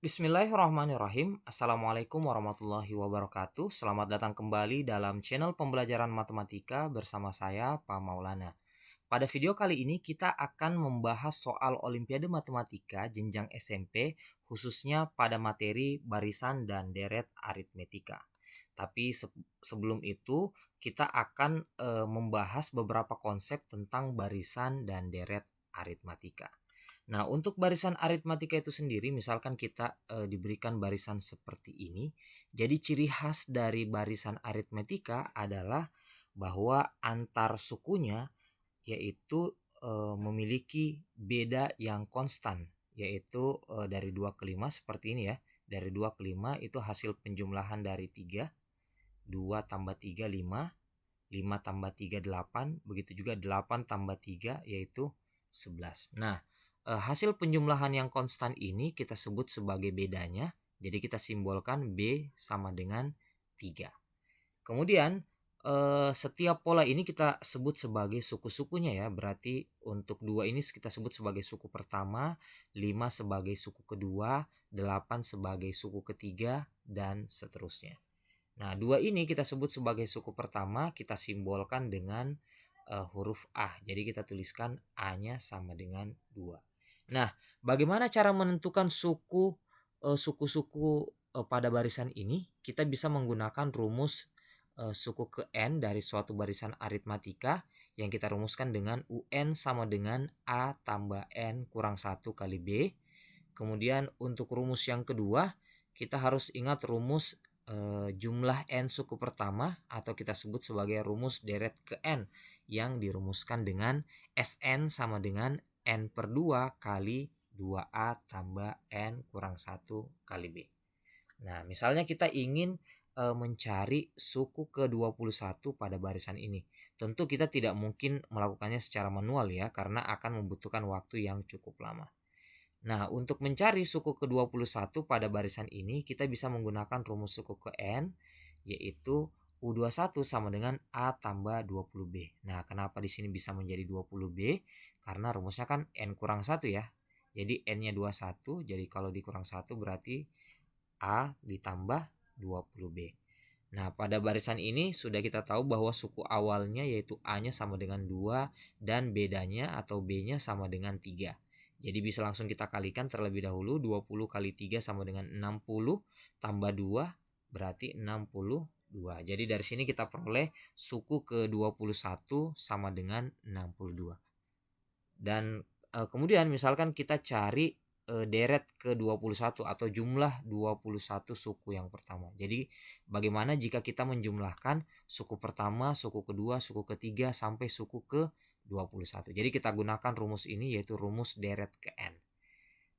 Bismillahirrahmanirrahim. Assalamualaikum warahmatullahi wabarakatuh. Selamat datang kembali dalam channel pembelajaran matematika bersama saya, Pak Maulana. Pada video kali ini kita akan membahas soal Olimpiade Matematika jenjang SMP, khususnya pada materi barisan dan deret aritmetika. Tapi sebelum itu kita akan membahas beberapa konsep tentang barisan dan deret aritmetika. Nah, untuk barisan aritmatika itu sendiri, misalkan kita diberikan barisan seperti ini, jadi ciri khas dari barisan aritmetika adalah bahwa antar sukunya yaitu memiliki beda yang konstan, yaitu dari 2 ke 5 seperti ini ya. Dari 2 ke 5 itu hasil penjumlahan dari 3, 2 tambah 3 5, 5 tambah 3 8, begitu juga 8 tambah 3 yaitu 11. Nah, hasil penjumlahan yang konstan ini kita sebut sebagai bedanya. Jadi kita simbolkan B sama dengan 3. Kemudian setiap pola ini kita sebut sebagai suku-sukunya ya. Berarti untuk 2 ini kita sebut sebagai suku pertama, 5 sebagai suku kedua, 8 sebagai suku ketiga, dan seterusnya. Nah, 2 ini kita sebut sebagai suku pertama, kita simbolkan dengan huruf A. Jadi kita tuliskan A-nya sama dengan 2. Nah, bagaimana cara menentukan suku-suku pada barisan ini? Kita bisa menggunakan rumus suku ke N dari suatu barisan aritmatika yang kita rumuskan dengan UN sama dengan A tambah N kurang 1 kali B. Kemudian untuk rumus yang kedua, kita harus ingat rumus jumlah N suku pertama atau kita sebut sebagai rumus deret ke N yang dirumuskan dengan Sn sama dengan N per 2 kali 2A tambah N kurang 1 kali B. Nah, misalnya kita ingin mencari suku ke-21 pada barisan ini. Tentu kita tidak mungkin melakukannya secara manual ya, karena akan membutuhkan waktu yang cukup lama. Nah, untuk mencari suku ke-21 pada barisan ini, kita bisa menggunakan rumus suku ke N, yaitu U21 sama dengan A tambah 20B. Nah, kenapa di sini bisa menjadi 20B? Karena rumusnya kan N kurang 1 ya. Jadi N-nya 21, jadi kalau dikurang 1 berarti A ditambah 20B. Nah, pada barisan ini sudah kita tahu bahwa suku awalnya yaitu A-nya sama dengan 2 dan bedanya atau B-nya sama dengan 3. Jadi bisa langsung kita kalikan terlebih dahulu. 20 kali 3 sama dengan 60 tambah 2 berarti 62. Jadi dari sini kita peroleh suku ke-21 sama dengan 62. Dan kemudian misalkan kita cari deret ke-21 atau jumlah 21 suku yang pertama. Jadi bagaimana jika kita menjumlahkan suku pertama, suku kedua, suku ketiga sampai suku ke-21. Jadi kita gunakan rumus ini yaitu rumus deret ke N.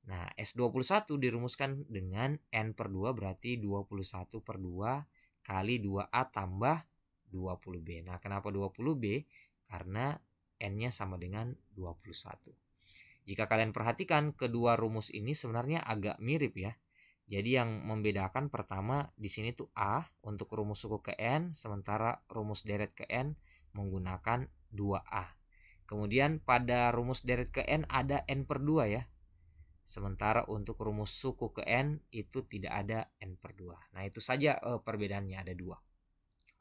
Nah, S21 dirumuskan dengan N per 2 berarti 21 per 2 kali 2A tambah 20B. Nah, kenapa 20B? Karena N-nya sama dengan 21. Jika kalian perhatikan kedua rumus ini sebenarnya agak mirip ya. Jadi yang membedakan pertama di sini tuh A untuk rumus suku ke N, sementara rumus deret ke N menggunakan 2A. Kemudian pada rumus deret ke N ada N per 2 ya. Sementara untuk rumus suku ke N itu tidak ada N per 2. Nah, itu saja perbedaannya ada 2.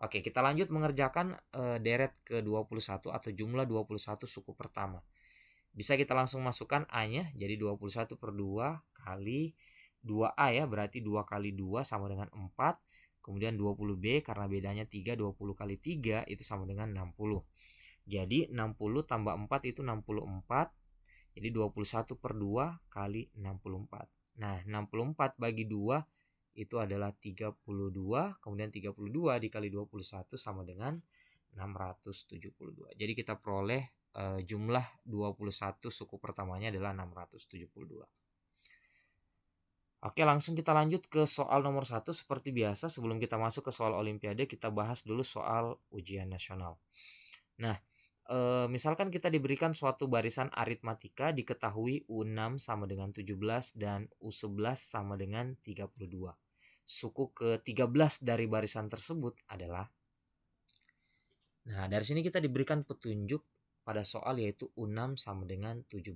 Oke, kita lanjut mengerjakan deret ke 21 atau jumlah 21 suku pertama. Bisa kita langsung masukkan A-nya, jadi 21 per 2 kali 2A ya, berarti 2 kali 2 sama dengan 4. Kemudian 20B karena bedanya 3, 20 kali 3 itu sama dengan 60. Jadi 60 tambah 4 itu 64. Jadi 21 per 2 kali 64. Nah, 64 bagi 2 itu adalah 32. Kemudian 32 dikali 21 sama dengan 672. Jadi kita peroleh jumlah 21 suku pertamanya adalah 672. Oke, langsung kita lanjut ke soal nomor 1. Seperti biasa sebelum kita masuk ke soal olimpiade, kita bahas dulu soal ujian nasional. Nah, misalkan kita diberikan suatu barisan aritmatika, diketahui U6 sama dengan 17 dan U11 sama dengan 32. Suku ke-13 dari barisan tersebut adalah. Nah, dari sini kita diberikan petunjuk pada soal yaitu U6 sama dengan 17.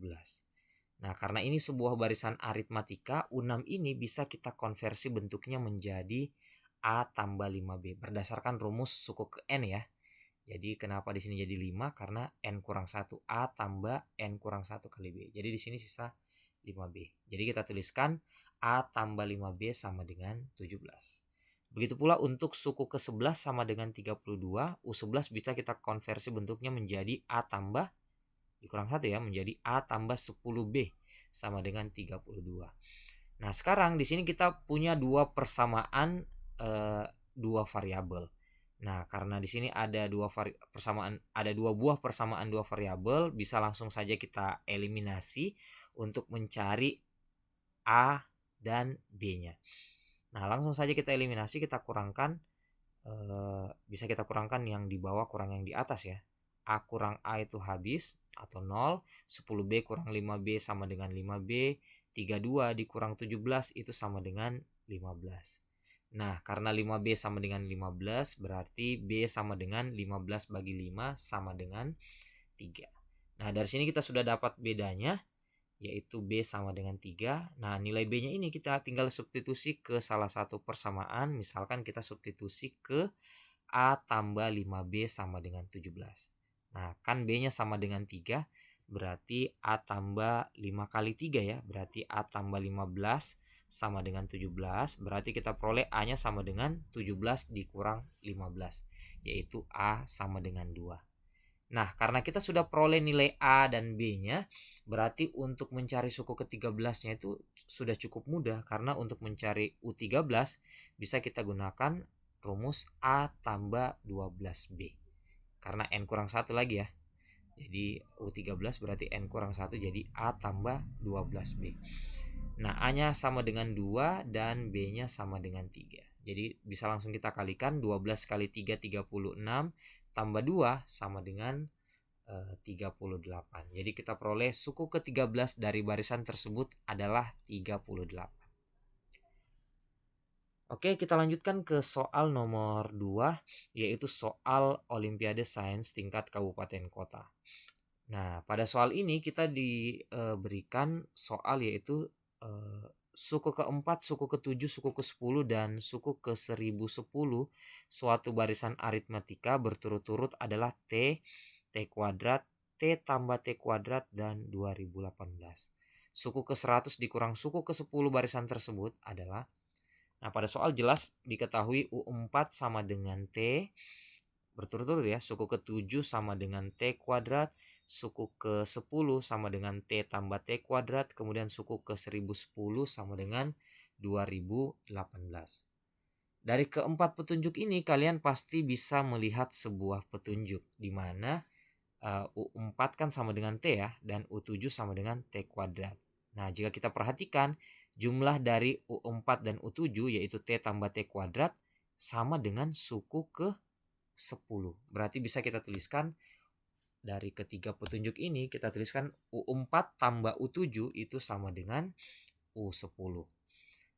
Nah, karena ini sebuah barisan aritmatika, U6 ini bisa kita konversi bentuknya menjadi A tambah 5B berdasarkan rumus suku ke N ya. Jadi kenapa di sini jadi 5? Karena N kurang 1. A tambah N kurang 1 kali B. Jadi di sini sisa 5B. Jadi kita tuliskan A tambah 5B sama dengan 17. Begitu pula untuk suku ke-11 sama dengan 32. U11 bisa kita konversi bentuknya menjadi A tambah dikurang 1 ya, menjadi A tambah 10B sama dengan 32. Nah, sekarang di sini kita punya dua persamaan dua variabel. Nah, karena di sini ada dua buah persamaan dua variabel, bisa langsung saja kita eliminasi untuk mencari A dan B-nya. Nah, langsung saja kita eliminasi, kita kurangkan bisa kita kurangkan yang di bawah kurang yang di atas ya. A kurang A itu habis atau 0, 10B kurang 5B sama dengan 5B, 32 dikurang 17 itu sama dengan 15. Nah, karena 5B sama dengan 15 berarti B sama dengan 15 bagi 5 sama dengan 3. Nah, dari sini kita sudah dapat bedanya, yaitu B sama dengan 3. Nah, nilai B-nya ini kita tinggal substitusi ke salah satu persamaan. Misalkan kita substitusi ke A tambah 5B sama dengan 17. Nah, kan B-nya sama dengan 3, berarti A tambah 5 kali 3 ya. Berarti A tambah 15 sama dengan 17. Berarti kita peroleh A-nya sama dengan 17 dikurang 15, yaitu A sama dengan 2. Nah, karena kita sudah peroleh nilai A dan B-nya, berarti untuk mencari suku ke-13-nya itu sudah cukup mudah. Karena untuk mencari U13 bisa kita gunakan rumus A tambah 12B. Karena N kurang 1 lagi ya. Jadi U13 berarti N kurang 1, jadi A tambah 12B. Nah, A-nya sama dengan 2 dan B-nya sama dengan 3. Jadi bisa langsung kita kalikan, 12 kali 3 36 tambah 2 sama dengan 38. Jadi kita peroleh suku ke-13 dari barisan tersebut adalah 38. Oke, kita lanjutkan ke soal nomor 2, yaitu soal Olimpiade Sains tingkat kabupaten kota. Nah, pada soal ini kita diberikan soal yaitu suku ke-4, suku ke-7, suku ke-10, dan suku ke-1010 suatu barisan aritmatika berturut-turut adalah T, T kuadrat, T tambah T kuadrat, dan 2018. Suku ke-100 dikurang suku ke-10 barisan tersebut adalah, nah pada soal jelas diketahui U4 sama dengan T berturut-turut ya, suku ke-7 sama dengan T kuadrat, suku ke-10 sama dengan T tambah T kuadrat, kemudian suku ke-1010 sama dengan 2018. Dari keempat petunjuk ini kalian pasti bisa melihat sebuah petunjuk di mana U4 kan sama dengan T ya, dan U7 sama dengan T kuadrat. Nah, jika kita perhatikan jumlah dari U4 dan U7 yaitu T tambah T kuadrat sama dengan suku ke-10. Berarti bisa kita tuliskan dari ketiga petunjuk ini, kita tuliskan U4 tambah U7 itu sama dengan U10.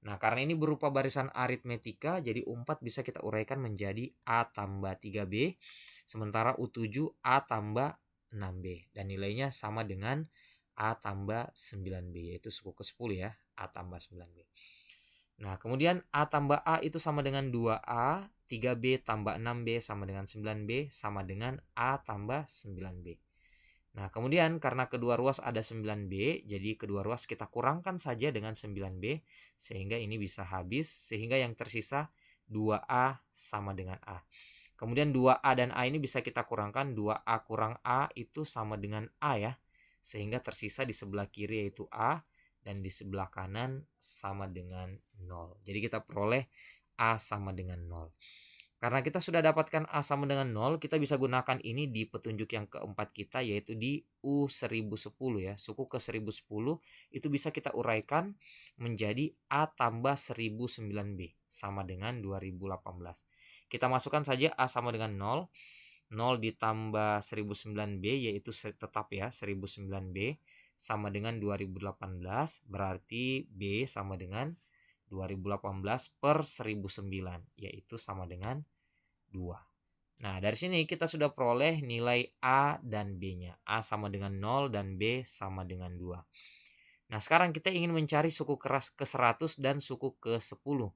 Nah, karena ini berupa barisan aritmetika, jadi U4 bisa kita uraikan menjadi A tambah 3B, sementara U7 A tambah 6B. Dan nilainya sama dengan A tambah 9B, yaitu suku ke-10 ya, A tambah 9B. Nah, kemudian A tambah A itu sama dengan 2A, 3B tambah 6B sama dengan 9B, sama dengan A tambah 9B. Nah, kemudian karena kedua ruas ada 9B, jadi kedua ruas kita kurangkan saja dengan 9B, sehingga ini bisa habis, sehingga yang tersisa 2A sama dengan A. Kemudian 2A dan A ini bisa kita kurangkan, 2A kurang A itu sama dengan A ya, sehingga tersisa di sebelah kiri yaitu A, dan di sebelah kanan sama dengan 0. Jadi kita peroleh A sama dengan 0. Karena kita sudah dapatkan A sama dengan 0, kita bisa gunakan ini di petunjuk yang keempat kita, yaitu di U1010 ya. Suku ke-1010 itu bisa kita uraikan menjadi A tambah 1009B sama dengan 2018. Kita masukkan saja A sama dengan 0. 0 ditambah 1009B yaitu tetap ya 1009B sama dengan 2018, berarti B sama dengan 2018 per 1009, yaitu sama dengan 2. Nah, dari sini kita sudah peroleh nilai A dan B-nya. A sama dengan 0 dan B sama dengan 2. Nah, sekarang kita ingin mencari suku ke-100 dan suku ke-10.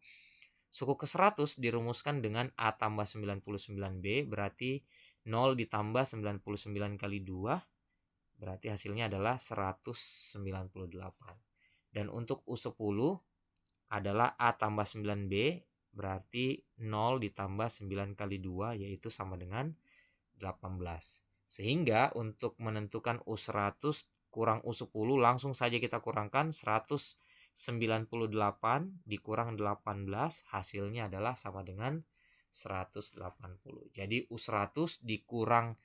Suku ke-100 dirumuskan dengan A tambah 99B, berarti 0 ditambah 99 kali 2, berarti hasilnya adalah 198. Dan untuk U10 adalah A tambah 9B, berarti 0 ditambah 9 kali 2, yaitu sama dengan 18. Sehingga untuk menentukan U100 kurang U10, langsung saja kita kurangkan 198 dikurang 18, hasilnya adalah sama dengan 180. Jadi U100 dikurang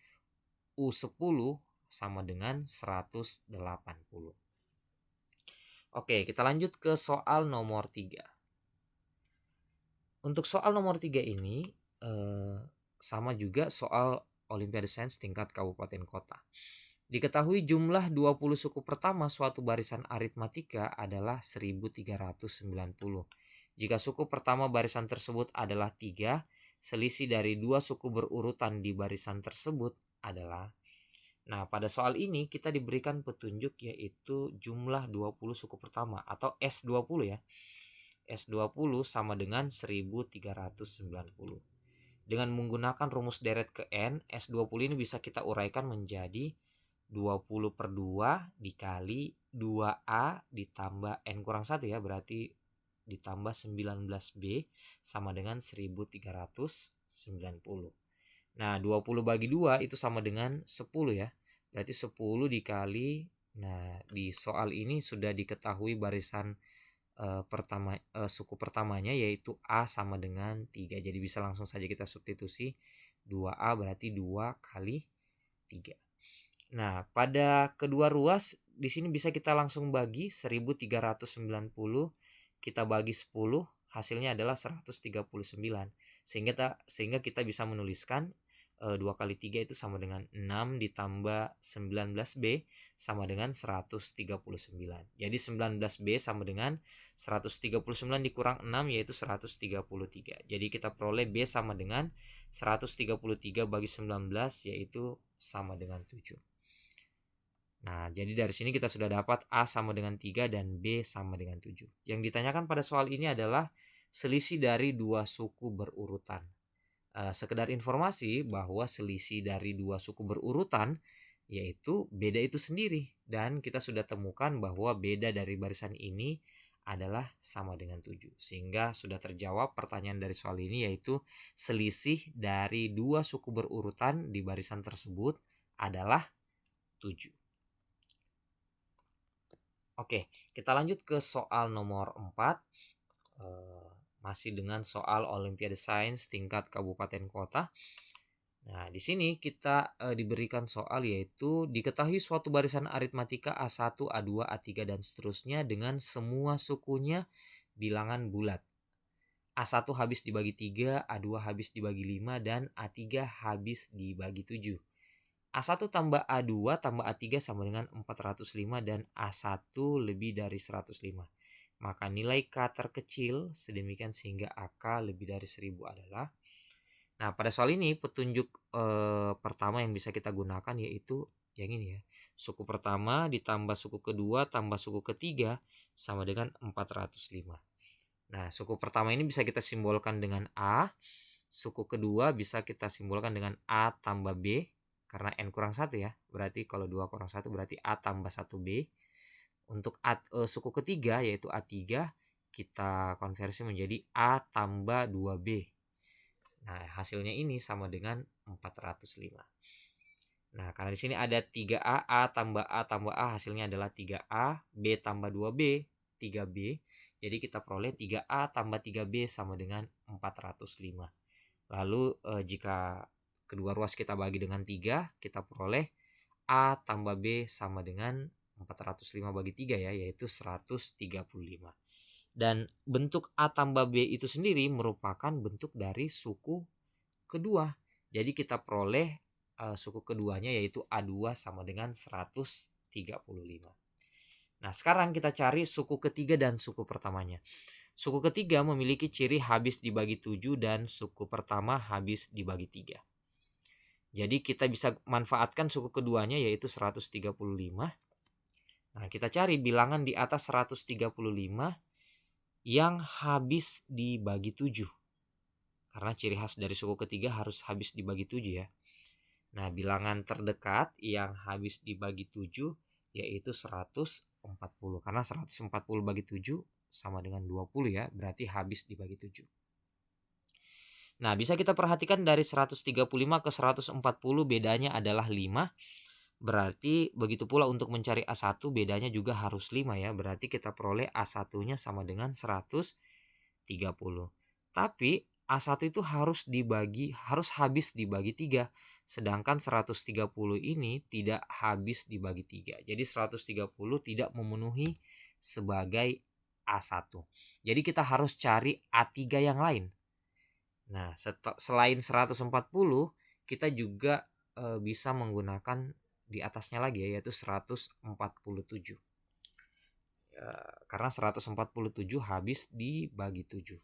U10 sama dengan 180. Oke, kita lanjut ke soal nomor 3. Untuk soal nomor 3 ini sama juga soal Olimpiade Sains tingkat kabupaten kota. Diketahui jumlah 20 suku pertama suatu barisan aritmatika adalah 1390. Jika suku pertama barisan tersebut adalah 3, selisih dari 2 suku berurutan di barisan tersebut adalah. Nah, pada soal ini kita diberikan petunjuk yaitu jumlah 20 suku pertama atau S20 ya. S20 sama dengan 1390. Dengan menggunakan rumus deret ke N, S20 ini bisa kita uraikan menjadi 20 per 2 dikali 2A ditambah N kurang 1 ya, berarti ditambah 19B sama dengan 1390. Nah, 20 bagi 2 itu sama dengan 10 ya. Berarti 10 dikali, nah di soal ini sudah diketahui barisan suku pertamanya yaitu A sama dengan 3. Jadi bisa langsung saja kita substitusi 2A berarti 2 kali 3. Nah, pada kedua ruas di sini bisa kita langsung bagi 1390 kita bagi 10, hasilnya adalah 139. Sehingga kita bisa menuliskan 2 kali 3 itu sama dengan 6 ditambah 19B sama dengan 139. Jadi 19B sama dengan 139 dikurang 6 yaitu 133. Jadi kita peroleh B sama dengan 133 bagi 19 yaitu sama dengan 7. Nah, jadi dari sini kita sudah dapat A sama dengan 3 dan B sama dengan 7. Yang ditanyakan pada soal ini adalah selisih dari 2 suku berurutan. Sekedar informasi bahwa selisih dari 2 suku berurutan yaitu beda itu sendiri. Dan kita sudah temukan bahwa beda dari barisan ini adalah sama dengan 7. Sehingga sudah terjawab pertanyaan dari soal ini yaitu selisih dari 2 suku berurutan di barisan tersebut adalah 7. Oke, kita lanjut ke soal nomor 4. Masih dengan soal Olimpiade Sains tingkat kabupaten kota. Nah, di sini kita diberikan soal yaitu diketahui suatu barisan aritmatika A1, A2, A3 dan seterusnya dengan semua sukunya bilangan bulat. A1 habis dibagi 3, A2 habis dibagi 5 dan A3 habis dibagi 7. A1 tambah A2 tambah A3 sama dengan 405 dan A1 lebih dari 105. Maka nilai K terkecil sedemikian sehingga AK lebih dari 1000 adalah. Nah, pada soal ini petunjuk pertama yang bisa kita gunakan yaitu yang ini ya. Suku pertama ditambah suku kedua tambah suku ketiga sama dengan 405. Nah, suku pertama ini bisa kita simbolkan dengan A. Suku kedua bisa kita simbolkan dengan A tambah B. Karena N kurang 1 ya, berarti kalau 2 kurang 1 berarti A tambah 1B. Untuk suku ketiga yaitu A3 kita konversi menjadi A tambah 2B. Nah, hasilnya ini sama dengan 405. Nah, karena di sini ada 3A, A tambah A hasilnya adalah 3A, B tambah 2B, 3B. Jadi kita peroleh 3A tambah 3B sama dengan 405. Lalu jika kedua ruas kita bagi dengan 3, kita peroleh A tambah B sama dengan 405 bagi 3 ya, yaitu 135. Dan bentuk A tambah B itu sendiri merupakan bentuk dari suku kedua. Jadi kita peroleh suku keduanya yaitu A2 sama dengan 135. Nah, sekarang kita cari suku ketiga dan suku pertamanya. Suku ketiga memiliki ciri habis dibagi 7 dan suku pertama habis dibagi 3. Jadi kita bisa manfaatkan suku keduanya yaitu 135. Nah, kita cari bilangan di atas 135 yang habis dibagi 7. Karena ciri khas dari suku ketiga harus habis dibagi 7 ya. Nah, bilangan terdekat yang habis dibagi 7 yaitu 140. Karena 140 bagi 7 sama dengan 20 ya, berarti habis dibagi 7. Nah, bisa kita perhatikan dari 135 ke 140 bedanya adalah 5. Berarti begitu pula untuk mencari A1 bedanya juga harus 5 ya. Berarti kita peroleh A1-nya sama dengan 130. Tapi A1 itu harus habis dibagi 3. Sedangkan 130 ini tidak habis dibagi 3. Jadi 130 tidak memenuhi sebagai A1. Jadi kita harus cari A3 yang lain. Nah, selain 140, kita juga bisa menggunakan di atasnya lagi ya, yaitu 147. Karena 147 habis dibagi 7.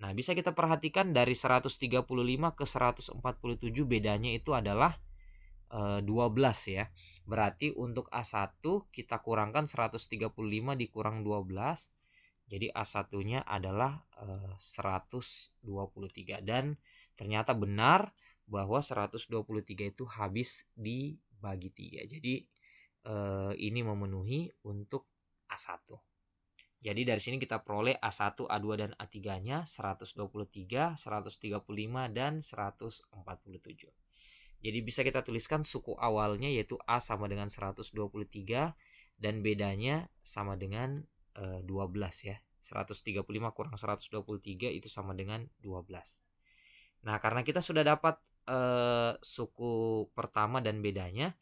Nah, bisa kita perhatikan dari 135 ke 147 bedanya itu adalah 12 ya. Berarti untuk A1 kita kurangkan 135 dikurang 12. Jadi A1-nya adalah 123 dan ternyata benar bahwa 123 itu habis dibagi 3. Jadi ini memenuhi untuk A1. Jadi dari sini kita peroleh A1, A2 dan A3-nya 123, 135 dan 147. Jadi bisa kita tuliskan suku awalnya yaitu A sama dengan 123 dan bedanya sama dengan 12 ya. 135 kurang 123 itu sama dengan 12. Nah, karena kita sudah dapat suku pertama dan bedanya,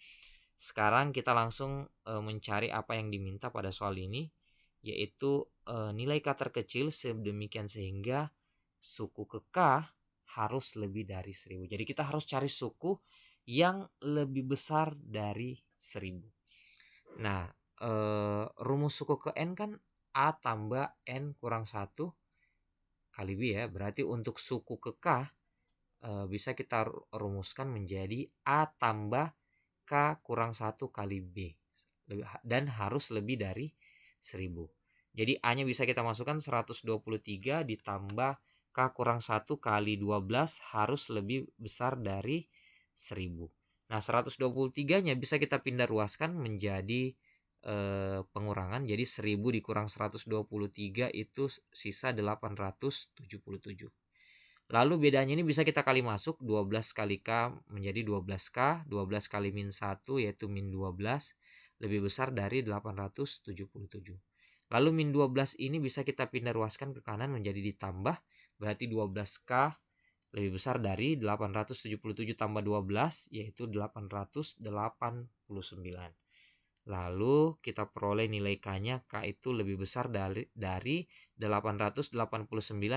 sekarang kita langsung mencari apa yang diminta pada soal ini, yaitu nilai K terkecil sedemikian sehingga suku ke K harus lebih dari 1000. Jadi kita harus cari suku yang lebih besar dari 1000. Nah, rumus suku ke N kan A tambah N kurang 1 kali B ya. Berarti untuk suku ke K bisa kita rumuskan menjadi A tambah K kurang 1 kali B. Dan harus lebih dari 1000. Jadi A-nya bisa kita masukkan 123 ditambah K kurang 1 kali 12 harus lebih besar dari 1000. Nah, 123-nya bisa kita pindah ruaskan menjadi pengurangan. Jadi 1000 dikurang 123 itu sisa 877. Lalu bedanya ini bisa kita kali masuk, 12 kali K menjadi 12K, 12 kali min 1 yaitu min 12 lebih besar dari 877. Lalu min 12 ini bisa kita pindah ruaskan ke kanan menjadi ditambah, berarti 12K lebih besar dari 877 tambah 12 yaitu 889. Lalu kita peroleh nilai K-nya, K itu lebih besar dari 889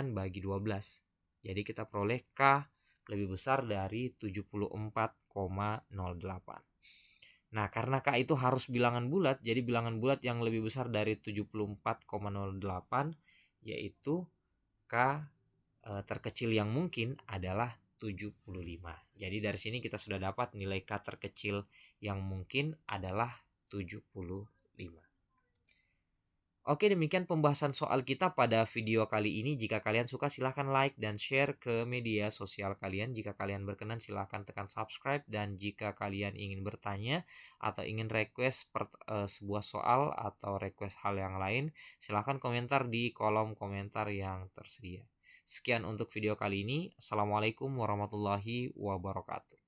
bagi 12. Jadi kita peroleh K lebih besar dari 74,08. Nah, karena K itu harus bilangan bulat, jadi bilangan bulat yang lebih besar dari 74,08 yaitu K terkecil yang mungkin adalah 75. Jadi dari sini kita sudah dapat nilai K terkecil yang mungkin adalah 75. Oke, demikian pembahasan soal kita pada video kali ini. Jika kalian suka silahkan like dan share ke media sosial kalian. Jika kalian berkenan silahkan tekan subscribe. Dan jika kalian ingin bertanya atau ingin request sebuah soal atau request hal yang lain, silahkan komentar di kolom komentar yang tersedia. Sekian untuk video kali ini. Assalamualaikum warahmatullahi wabarakatuh.